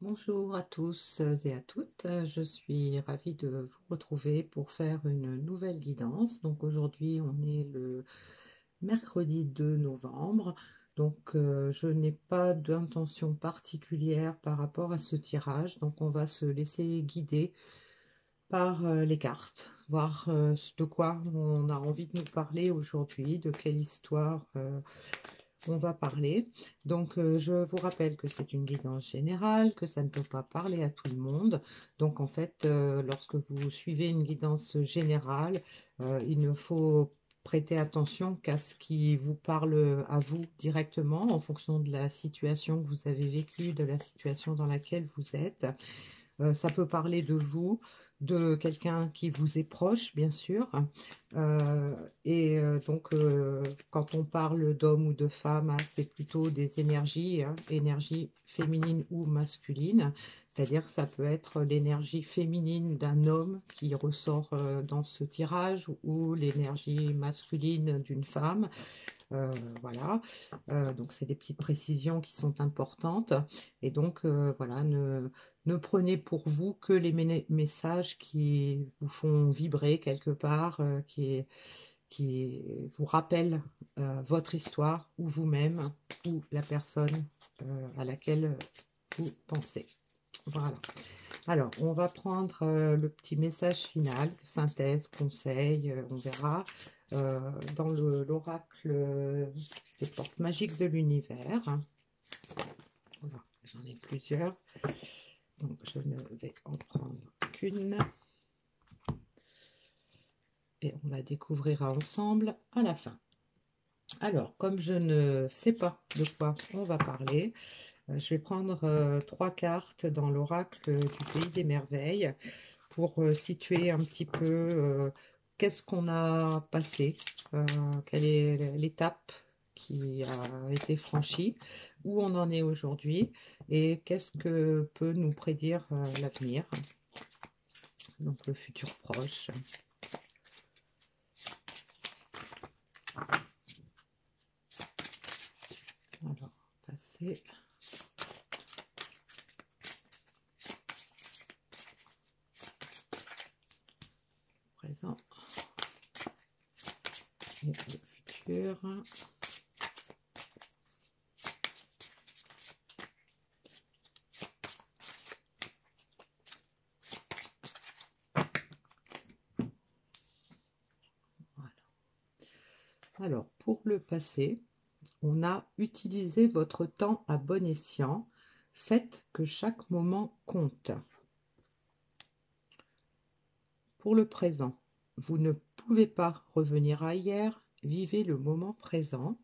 Bonjour à tous et à toutes, je suis ravie de vous retrouver pour faire une nouvelle guidance. Donc aujourd'hui on est le mercredi 2 novembre, donc je n'ai pas d'intention particulière par rapport à ce tirage, donc on va se laisser guider par les cartes, voir de quoi on a envie de nous parler aujourd'hui, de quelle histoire on va parler. Donc, je vous rappelle que c'est une guidance générale, que ça ne peut pas parler à tout le monde. Donc, en fait, lorsque vous suivez une guidance générale, il ne faut prêter attention qu'à ce qui vous parle à vous directement en fonction de la situation que vous avez vécue, de la situation dans laquelle vous êtes. Ça peut parler de vous, de quelqu'un qui vous est proche, bien sûr. Donc, quand on parle d'homme ou de femme, hein, c'est plutôt des énergies, hein, énergie féminine ou masculine. C'est-à-dire que ça peut être l'énergie féminine d'un homme qui ressort dans ce tirage ou l'énergie masculine d'une femme. Voilà, donc c'est des petites précisions qui sont importantes. Et donc, voilà, ne prenez pour vous que les messages qui vous font vibrer quelque part, qui vous rappellent votre histoire ou vous-même ou la personne à laquelle vous pensez. Voilà. Alors, on va prendre le petit message final, synthèse, conseil, on verra, dans l'oracle des portes magiques de l'univers. Voilà, j'en ai plusieurs, donc je ne vais en prendre qu'une. Et on la découvrira ensemble à la fin. Alors, comme je ne sais pas de quoi on va parler, je vais prendre 3 cartes dans l'oracle du Pays des Merveilles pour situer un petit peu qu'est-ce qu'on a passé, quelle est l'étape qui a été franchie, où on en est aujourd'hui et qu'est-ce que peut nous prédire l'avenir, donc le futur proche. Alors, passer. Présent et le futur. Voilà. Alors, pour le passé, on a utilisé votre temps à bon escient. Faites que chaque moment compte. Pour le présent, vous ne pouvez pas revenir à hier, vivez le moment présent.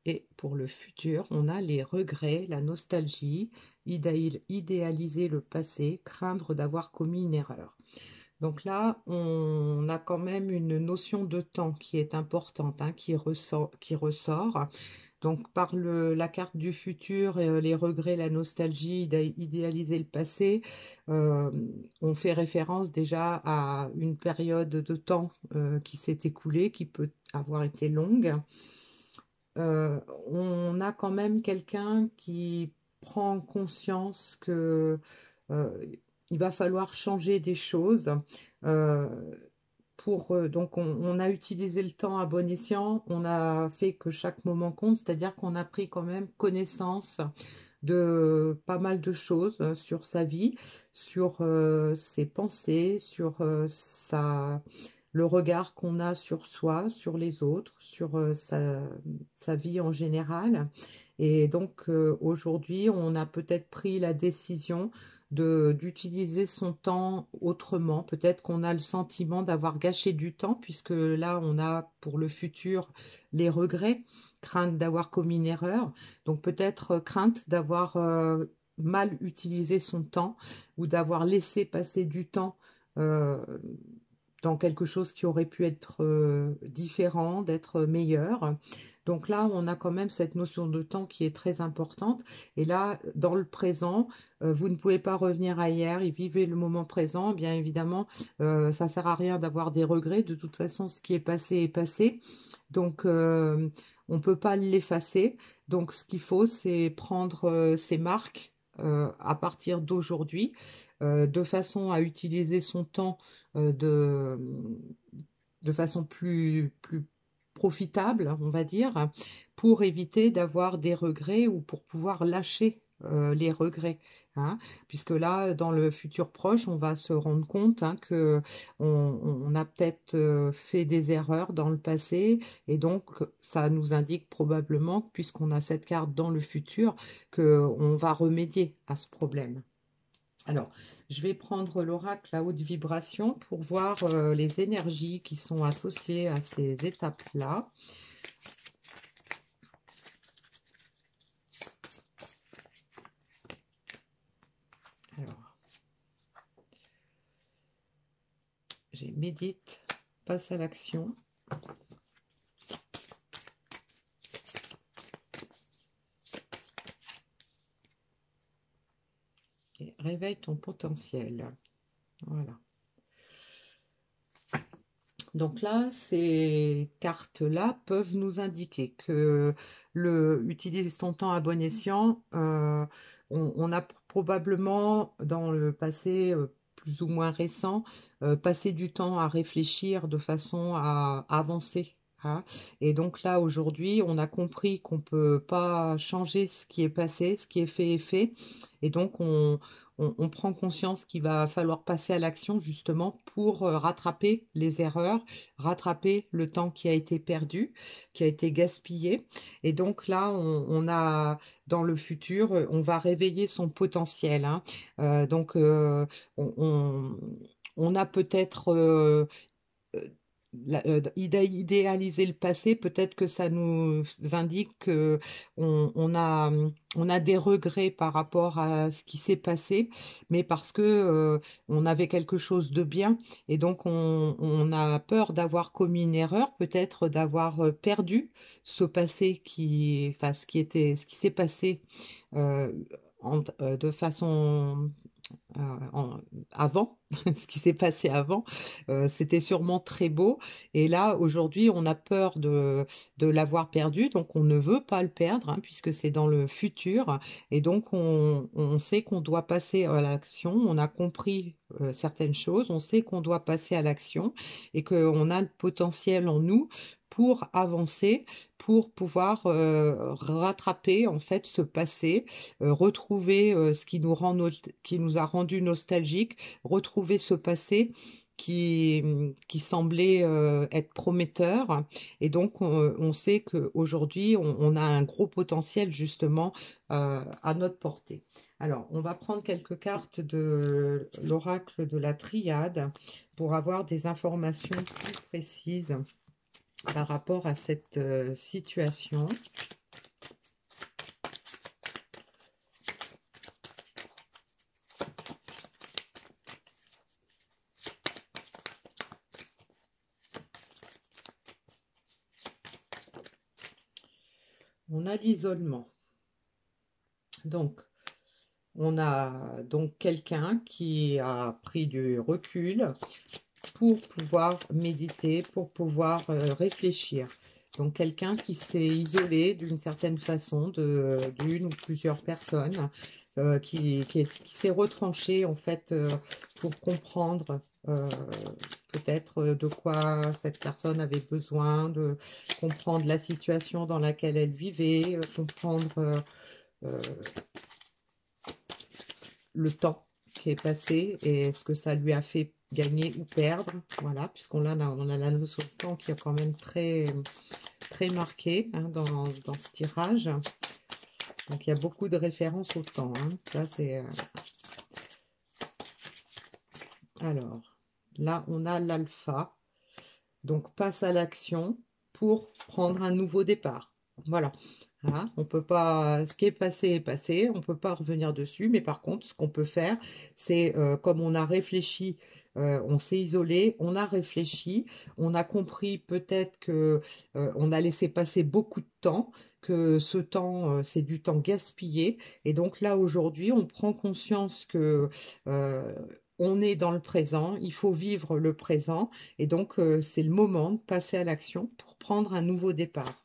Et pour le futur, on a les regrets, la nostalgie, idéaliser le passé, craindre d'avoir commis une erreur. Donc là, on a quand même une notion de temps qui est importante, hein, qui ressort. Donc par la carte du futur, les regrets, la nostalgie, idéaliser le passé, euh, on fait référence déjà à une période de temps qui s'est écoulée, qui peut avoir été longue. Euh, on a quand même quelqu'un qui prend conscience que il va falloir changer des choses. Euh, donc on a utilisé le temps à bon escient, on a fait que chaque moment compte, c'est-à-dire qu'on a pris quand même connaissance de pas mal de choses sur sa vie, sur ses pensées, sur le regard qu'on a sur soi, sur les autres, sur sa vie en général. Et donc aujourd'hui, on a peut-être pris la décision d'utiliser son temps autrement. Peut-être qu'on a le sentiment d'avoir gâché du temps, puisque là, on a pour le futur les regrets, crainte d'avoir commis une erreur. Donc peut-être crainte d'avoir mal utilisé son temps ou d'avoir laissé passer du temps euh, dans quelque chose qui aurait pu être différent, d'être meilleur. Donc là, on a quand même cette notion de temps qui est très importante. Et là, dans le présent, vous ne pouvez pas revenir à hier et vivez le moment présent. Bien évidemment, ça sert à rien d'avoir des regrets. De toute façon, ce qui est passé est passé. Donc, on ne peut pas l'effacer. Donc, ce qu'il faut, c'est prendre ses marques à partir d'aujourd'hui, de façon à utiliser son temps de façon plus profitable, on va dire, pour éviter d'avoir des regrets ou pour pouvoir lâcher les regrets. Hein, puisque là, dans le futur proche, on va se rendre compte que on a peut-être fait des erreurs dans le passé, et donc ça nous indique probablement, puisqu'on a cette carte dans le futur, qu'on va remédier à ce problème. Alors, je vais prendre l'oracle à haute vibration pour voir les énergies qui sont associées à ces étapes-là. Alors, j'ai médite, passe à l'action. Et réveille ton potentiel. Voilà. Donc là, ces cartes-là peuvent nous indiquer que utilise ton temps à bon escient. On a probablement, dans le passé plus ou moins récent, passé du temps à réfléchir de façon à avancer. Hein. Et donc là, aujourd'hui, on a compris qu'on ne peut pas changer ce qui est passé, ce qui est fait est fait. Et donc, on prend conscience qu'il va falloir passer à l'action justement pour rattraper les erreurs, rattraper le temps qui a été perdu, qui a été gaspillé. Et donc là, on a dans le futur, on va réveiller son potentiel. Hein. Donc, on a peut-être idéaliser le passé, peut-être que ça nous indique que on a des regrets par rapport à ce qui s'est passé, mais parce que on avait quelque chose de bien, et donc on a peur d'avoir commis une erreur, peut-être d'avoir perdu ce passé enfin ce qui s'est passé euh, de façon avant, ce qui s'est passé avant, c'était sûrement très beau. Et là, aujourd'hui, on a peur de l'avoir perdu, donc on ne veut pas le perdre, hein, puisque c'est dans le futur. Et donc, on sait qu'on doit passer à l'action, on a compris certaines choses, on sait qu'on doit passer à l'action et qu'on a le potentiel en nous pour avancer, pour pouvoir rattraper en fait ce passé, retrouver ce qui nous a rendu nostalgiques, retrouver ce passé qui semblait être prometteur. Et donc, on sait qu'aujourd'hui, on a un gros potentiel justement à notre portée. Alors, on va prendre quelques cartes de l'oracle de la Triade pour avoir des informations plus précises par rapport à cette situation. On a l'isolement. Donc, on a donc quelqu'un qui a pris du recul pour pouvoir méditer, pour pouvoir réfléchir. Donc quelqu'un qui s'est isolé d'une certaine façon d'une ou plusieurs personnes, qui s'est retranché en fait pour comprendre peut-être de quoi cette personne avait besoin, de comprendre la situation dans laquelle elle vivait, comprendre le temps qui est passé et ce que ça lui a fait gagner ou perdre. Voilà, on a la notion de temps qui est quand même très marquée hein, dans ce tirage. Donc il y a beaucoup de références au temps. Hein. Ça c'est. Alors là on a l'alpha. Donc passe à l'action pour prendre un nouveau départ. Voilà. Hein, on peut pas, ce qui est passé, on peut pas revenir dessus, mais par contre, ce qu'on peut faire, c'est comme on a réfléchi, on s'est isolé, on a réfléchi, on a compris peut-être que on a laissé passer beaucoup de temps, que ce temps, c'est du temps gaspillé, et donc là aujourd'hui, on prend conscience que on est dans le présent, il faut vivre le présent, et donc c'est le moment de passer à l'action pour prendre un nouveau départ.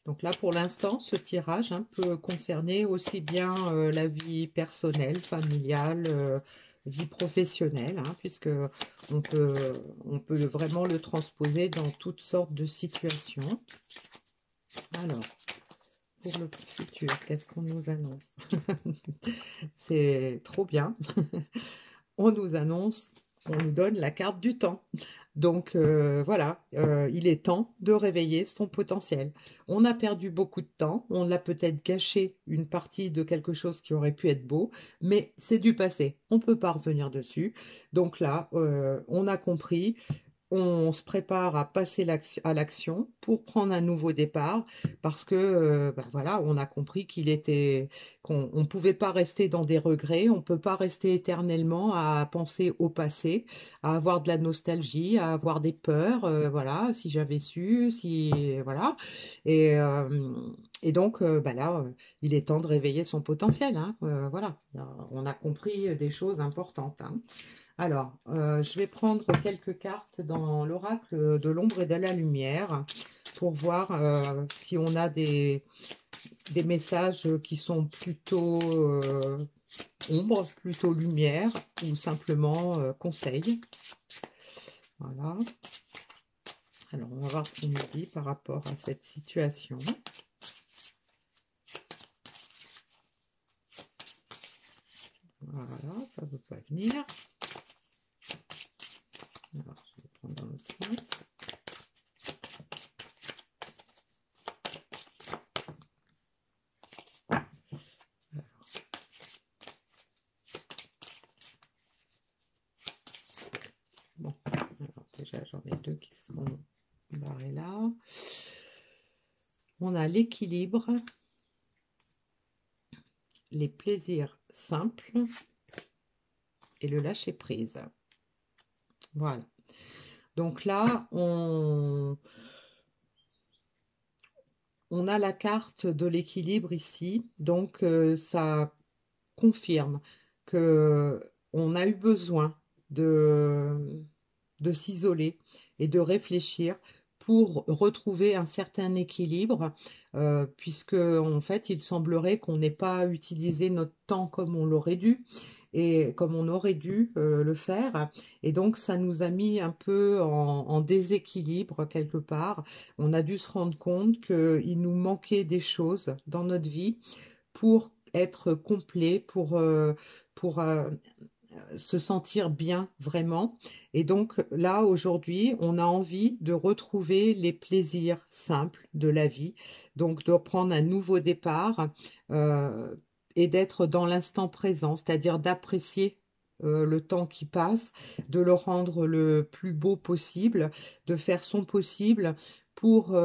Donc là, pour l'instant, ce tirage peut concerner aussi bien la vie personnelle, familiale, vie professionnelle, puisque on peut vraiment le transposer dans toutes sortes de situations. Alors, pour le futur, qu'est-ce qu'on nous annonce? C'est trop bien. On nous annonce, on nous donne la carte du temps. Donc voilà, il est temps de réveiller son potentiel. On a perdu beaucoup de temps, on l'a peut-être gâché une partie de quelque chose qui aurait pu être beau, mais c'est du passé, on ne peut pas revenir dessus. Donc là, on a compris, on se prépare à passer à l'action pour prendre un nouveau départ parce que voilà, on a compris qu'on ne pouvait pas rester dans des regrets, on ne peut pas rester éternellement à penser au passé, à avoir de la nostalgie, à avoir des peurs, voilà, si j'avais su, si voilà. Et, euh, et donc là, il est temps de réveiller son potentiel, voilà. On a compris des choses importantes. Alors, je vais prendre quelques cartes dans l'oracle de l'ombre et de la lumière pour voir si on a des messages qui sont plutôt ombre, plutôt lumière ou simplement conseil. Voilà. Alors, on va voir ce qu'on nous dit par rapport à cette situation. Voilà, ça ne veut pas venir. Alors, je vais prendre dans l'autre sens. Bon, alors déjà j'en ai deux qui sont barrés là. On a l'équilibre, les plaisirs simples et le lâcher prise. Voilà. Donc là, on a la carte de l'équilibre ici. Donc ça confirme que on a eu besoin de s'isoler et de réfléchir pour retrouver un certain équilibre, puisque en fait, il semblerait qu'on n'ait pas utilisé notre temps comme on l'aurait dû et comme on aurait dû le faire. Et donc, ça nous a mis un peu en déséquilibre quelque part. On a dû se rendre compte qu'il nous manquait des choses dans notre vie pour être complet, pour se sentir bien vraiment. Et donc là, aujourd'hui, on a envie de retrouver les plaisirs simples de la vie, donc de prendre un nouveau départ et d'être dans l'instant présent, c'est-à-dire d'apprécier le temps qui passe, de le rendre le plus beau possible, de faire son possible pour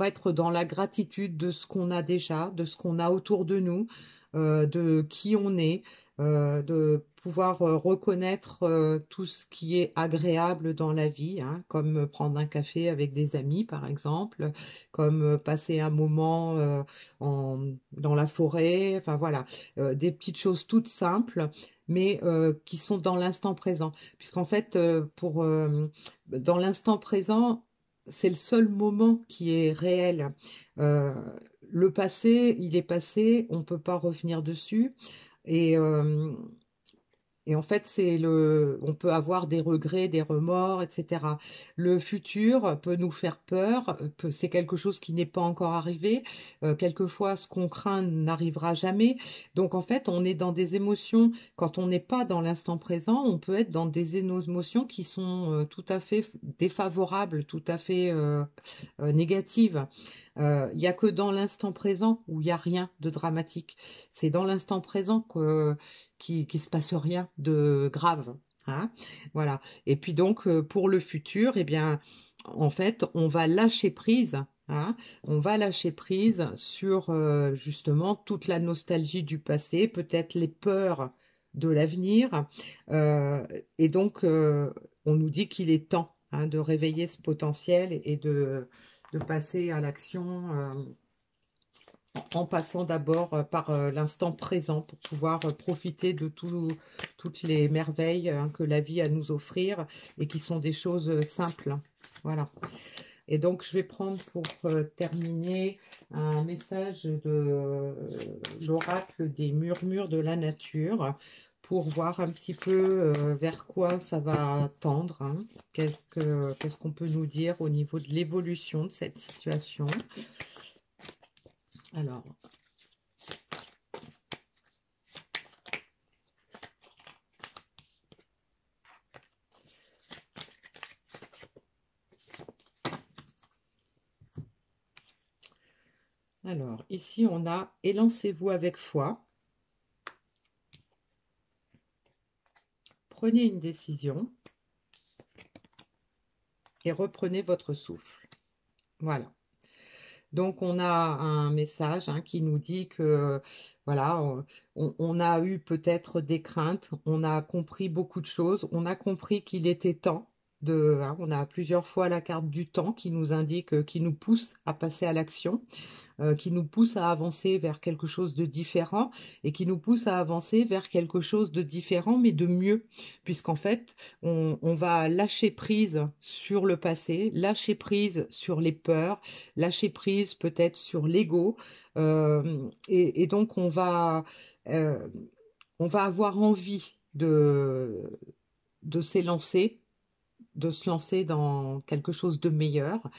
être dans la gratitude de ce qu'on a déjà, de ce qu'on a autour de nous, de qui on est, de pouvoir reconnaître tout ce qui est agréable dans la vie, comme prendre un café avec des amis par exemple, comme passer un moment dans la forêt, enfin voilà, des petites choses toutes simples mais qui sont dans l'instant présent. Puisqu'en fait, dans l'instant présent, c'est le seul moment qui est réel. Euh, le passé, il est passé, on ne peut pas revenir dessus. Et, euh, et en fait, on peut avoir des regrets, des remords, etc. Le futur peut nous faire peur, c'est quelque chose qui n'est pas encore arrivé. Quelquefois, ce qu'on craint n'arrivera jamais. Donc, en fait, on est dans des émotions, quand on n'est pas dans l'instant présent, on peut être dans des émotions qui sont tout à fait défavorables, tout à fait négatives. Il n'y a que dans l'instant présent où il n'y a rien de dramatique. C'est dans l'instant présent qu'il se passe rien de grave. Voilà. Et puis donc, pour le futur, eh bien, en fait, on va lâcher prise. On va lâcher prise sur justement toute la nostalgie du passé, peut-être les peurs de l'avenir. Et donc, on nous dit qu'il est temps de réveiller ce potentiel et de passer à l'action en passant d'abord par l'instant présent pour pouvoir profiter de toutes les merveilles que la vie a à nous offrir et qui sont des choses simples. Voilà. Et donc, je vais prendre pour terminer un message de l'oracle des murmures de la nature pour voir un petit peu vers quoi ça va tendre, hein. Qu'est-ce qu'on peut nous dire au niveau de l'évolution de cette situation. Alors, ici on a élancez-vous avec foi, prenez une décision et reprenez votre souffle. Voilà. Donc, on a un message hein, qui nous dit que, voilà, on a eu peut-être des craintes, on a compris beaucoup de choses, on a compris qu'il était temps hein, on a plusieurs fois la carte du temps qui nous indique, qui nous pousse à passer à l'action. Qui nous pousse à avancer vers quelque chose de différent et qui nous pousse à avancer vers quelque chose de différent mais de mieux, puisqu'en fait on va lâcher prise sur le passé, lâcher prise sur les peurs, lâcher prise peut-être sur l'ego, et donc euh, on va avoir envie de s'élancer, de se lancer dans quelque chose de meilleur.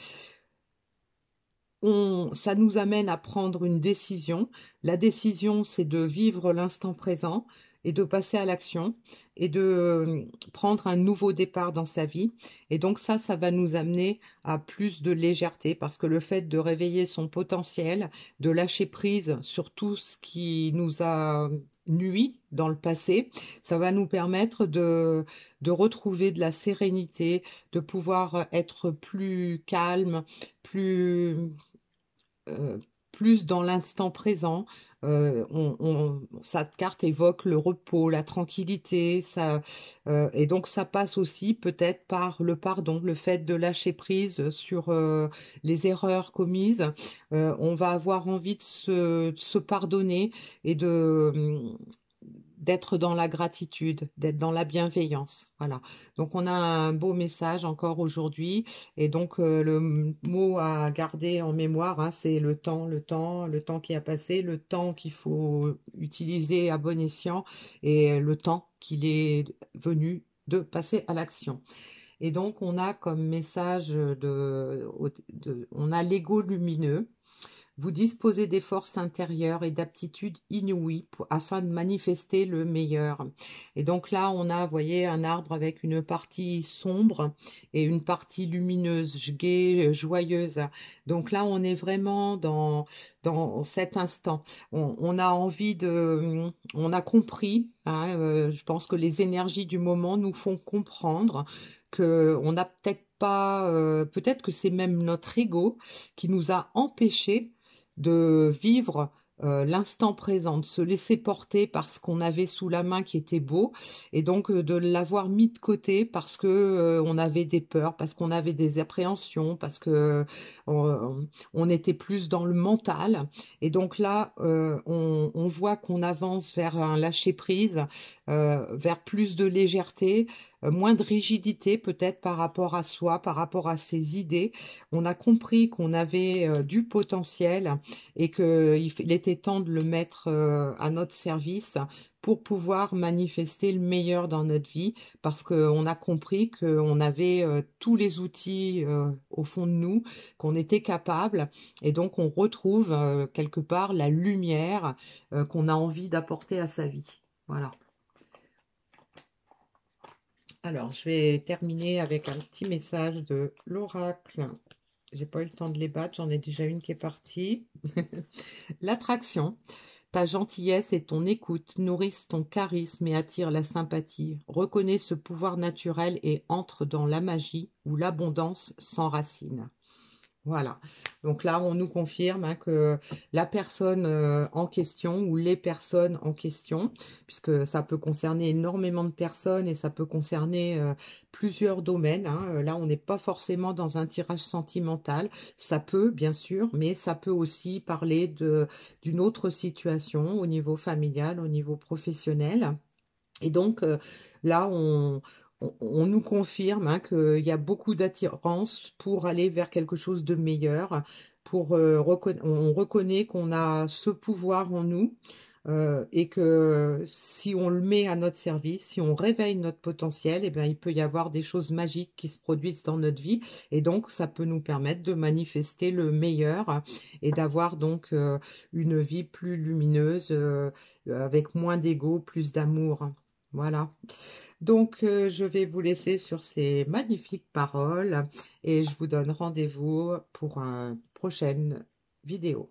Ça nous amène à prendre une décision. La décision, c'est de vivre l'instant présent et de passer à l'action et de prendre un nouveau départ dans sa vie. Et donc ça va nous amener à plus de légèreté parce que le fait de réveiller son potentiel, de lâcher prise sur tout ce qui nous a nui dans le passé, ça va nous permettre de retrouver de la sérénité, de pouvoir être plus calme, plus euh, plus dans l'instant présent. Sa carte évoque le repos, la tranquillité, et donc ça passe aussi peut-être par le pardon, le fait de lâcher prise sur les erreurs commises. On va avoir envie de se pardonner et d'être dans la gratitude, d'être dans la bienveillance. Voilà. Donc on a un beau message encore aujourd'hui. Et donc le mot à garder en mémoire, hein, c'est le temps, le temps qui a passé, le temps qu'il faut utiliser à bon escient et le temps qu'il est venu de passer à l'action. Et donc on a comme message on a l'ego lumineux. Vous disposez des forces intérieures et d'aptitudes inouïes afin de manifester le meilleur. Et donc là, on a, vous voyez, un arbre avec une partie sombre et une partie lumineuse, gaie, joyeuse. Donc là, on est vraiment dans cet instant. On a envie on a compris, hein, je pense que les énergies du moment nous font comprendre que on n'a peut-être pas, peut-être que c'est même notre ego qui nous a empêchés de vivre l'instant présent, de se laisser porter par ce qu'on avait sous la main qui était beau, et donc de l'avoir mis de côté parce que on avait des peurs, parce qu'on avait des appréhensions, parce que on était plus dans le mental. Et donc là, on voit qu'on avance vers un lâcher-prise, vers plus de légèreté, moins de rigidité peut-être par rapport à soi, par rapport à ses idées. On a compris qu'on avait du potentiel et qu'il était temps de le mettre à notre service pour pouvoir manifester le meilleur dans notre vie, parce qu'on a compris qu'on avait tous les outils au fond de nous, qu'on était capable, et donc on retrouve quelque part la lumière qu'on a envie d'apporter à sa vie. Voilà. Alors, je vais terminer avec un petit message de l'oracle. J'ai pas eu le temps de les battre, j'en ai déjà une qui est partie. L'attraction. Ta gentillesse et ton écoute nourrissent ton charisme et attirent la sympathie. Reconnais ce pouvoir naturel et entre dans la magie où l'abondance s'enracine. Voilà. Donc là, on nous confirme hein, que la personne en question ou les personnes en question, puisque ça peut concerner énormément de personnes et ça peut concerner plusieurs domaines. Hein. Là, on n'est pas forcément dans un tirage sentimental. Ça peut, bien sûr, mais ça peut aussi parler d'une autre situation au niveau familial, au niveau professionnel. Et donc là, on nous confirme hein, qu'il y a beaucoup d'attirance pour aller vers quelque chose de meilleur, on reconnaît qu'on a ce pouvoir en nous et que si on le met à notre service, si on réveille notre potentiel, eh bien, il peut y avoir des choses magiques qui se produisent dans notre vie et donc ça peut nous permettre de manifester le meilleur et d'avoir donc une vie plus lumineuse avec moins d'ego, plus d'amour. Voilà. Donc, je vais vous laisser sur ces magnifiques paroles et je vous donne rendez-vous pour une prochaine vidéo.